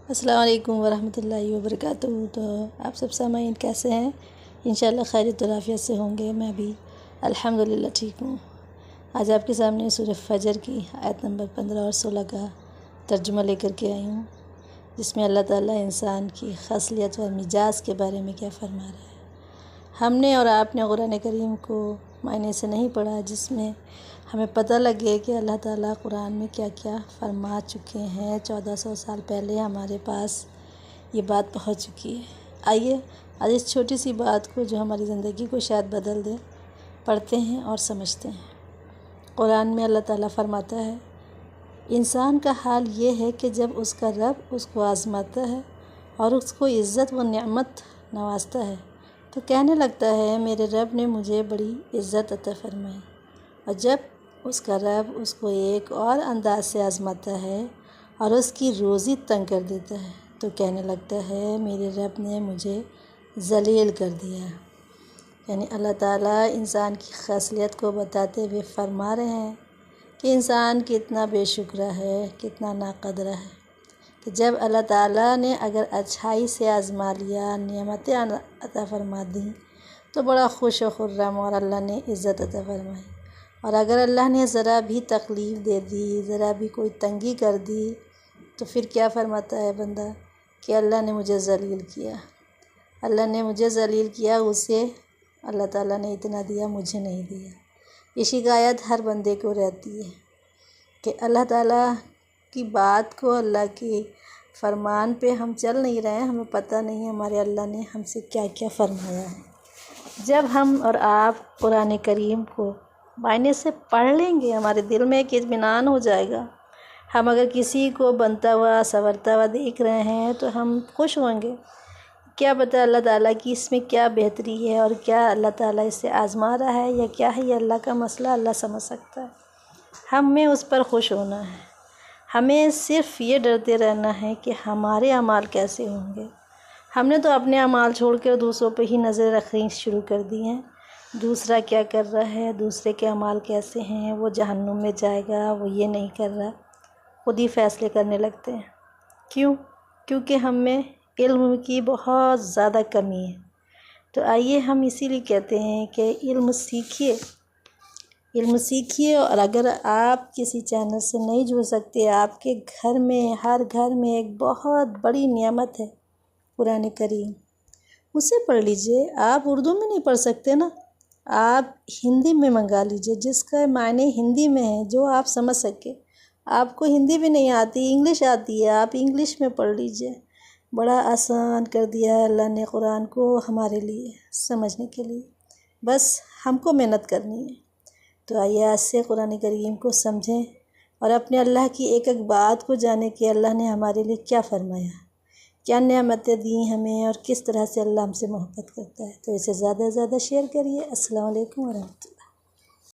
السلام علیکم ورحمۃ اللہ وبرکاتہ۔ تو آپ سب سامعین کیسے ہیں؟ انشاءاللہ خیریت و عافیت سے ہوں گے۔ میں بھی الحمدللہ ٹھیک ہوں۔ آج آپ کے سامنے سورہ فجر کی آیت نمبر 15 اور 16 کا ترجمہ لے کر کے آئی ہوں، جس میں اللہ تعالیٰ انسان کی خصلت اور مزاج کے بارے میں کیا فرما رہا ہے۔ ہم نے اور آپ نے قرآن کریم کو معنی سے نہیں پڑھا، جس میں ہمیں پتہ لگے کہ اللہ تعالیٰ قرآن میں کیا کیا فرما چکے ہیں۔ 1400 سال پہلے ہمارے پاس یہ بات پہنچ چکی ہے۔ آئیے آج اس چھوٹی سی بات کو، جو ہماری زندگی کو شاید بدل دے، پڑھتے ہیں اور سمجھتے ہیں۔ قرآن میں اللہ تعالیٰ فرماتا ہے، انسان کا حال یہ ہے کہ جب اس کا رب اس کو آزماتا ہے اور اس کو عزت و نعمت نوازتا ہے تو کہنے لگتا ہے میرے رب نے مجھے بڑی عزت عطا فرمائی، اور جب اس کا رب اس کو ایک اور انداز سے آزماتا ہے اور اس کی روزی تنگ کر دیتا ہے تو کہنے لگتا ہے میرے رب نے مجھے ذلیل کر دیا۔ یعنی اللہ تعالیٰ انسان کی خصلت کو بتاتے ہوئے فرما رہے ہیں کہ انسان کتنا بے شکرہ ہے، کتنا ناقدرہ ہے، کہ جب اللہ تعالیٰ نے اگر اچھائی سے آزما لیا، نعمتیں عطا فرما دیں تو بڑا خوش و خرم، اور اللہ نے عزت عطا فرمائی، اور اگر اللہ نے ذرا بھی تکلیف دے دی، ذرا بھی کوئی تنگی کر دی تو پھر کیا فرماتا ہے بندہ کہ اللہ نے مجھے ذلیل کیا، اللہ نے مجھے ذلیل کیا، اسے اللہ تعالیٰ نے اتنا دیا، مجھے نہیں دیا۔ یہ شکایت ہر بندے کو رہتی ہے کہ اللہ تعالیٰ کی بات کو، اللہ کی فرمان پہ ہم چل نہیں رہے ہیں، ہمیں پتہ نہیں ہے ہمارے اللہ نے ہم سے کیا کیا فرمایا ہے۔ جب ہم اور آپ قرآن کریم کو معنی سے پڑھ لیں گے، ہمارے دل میں ایک اطمینان ہو جائے گا۔ ہم اگر کسی کو بنتا ہوا، سنورتا ہوا دیکھ رہے ہیں تو ہم خوش ہوں گے، کیا پتہ اللہ تعالیٰ کی اس میں کیا بہتری ہے، اور کیا اللہ تعالیٰ اس سے آزما رہا ہے یا کیا ہے، یہ اللہ کا مسئلہ، اللہ سمجھ سکتا ہے۔ ہمیں اس پر خوش ہونا ہے، ہمیں صرف یہ ڈرتے رہنا ہے کہ ہمارے اعمال کیسے ہوں گے۔ ہم نے تو اپنے اعمال چھوڑ کر دوسروں پہ ہی نظر رکھنی شروع کر دی ہیں، دوسرا کیا کر رہا ہے، دوسرے کے اعمال کیسے ہیں، وہ جہنم میں جائے گا، وہ یہ نہیں کر رہا، خود ہی فیصلے کرنے لگتے ہیں۔ کیوں؟ کیونکہ ہم میں علم کی بہت زیادہ کمی ہے۔ تو آئیے ہم اسی لیے کہتے ہیں کہ علم سیکھیے، علم سیکھیے، اور اگر آپ کسی چینل سے نہیں جڑ سکتے، آپ کے گھر میں، ہر گھر میں ایک بہت بڑی نعمت ہے قرآن کریم، اسے پڑھ لیجئے۔ آپ اردو میں نہیں پڑھ سکتے نا، آپ ہندی میں منگا لیجئے، جس کا معنی ہندی میں ہے، جو آپ سمجھ سکے۔ آپ کو ہندی بھی نہیں آتی، انگلش آتی ہے، آپ انگلش میں پڑھ لیجئے۔ بڑا آسان کر دیا ہے اللہ نے قرآن کو ہمارے لیے سمجھنے کے لیے، بس ہم کو محنت کرنی ہے۔ تو آئیے آج سے قرآن کریم کو سمجھیں اور اپنے اللہ کی ایک ایک بات کو جانیں کہ اللہ نے ہمارے لیے کیا فرمایا، کیا نعمتیں دیں ہمیں، اور کس طرح سے اللہ ہم سے محبت کرتا ہے۔ تو اسے زیادہ سے زیادہ شیئر کریے۔ السلام علیکم ورحمۃ اللہ۔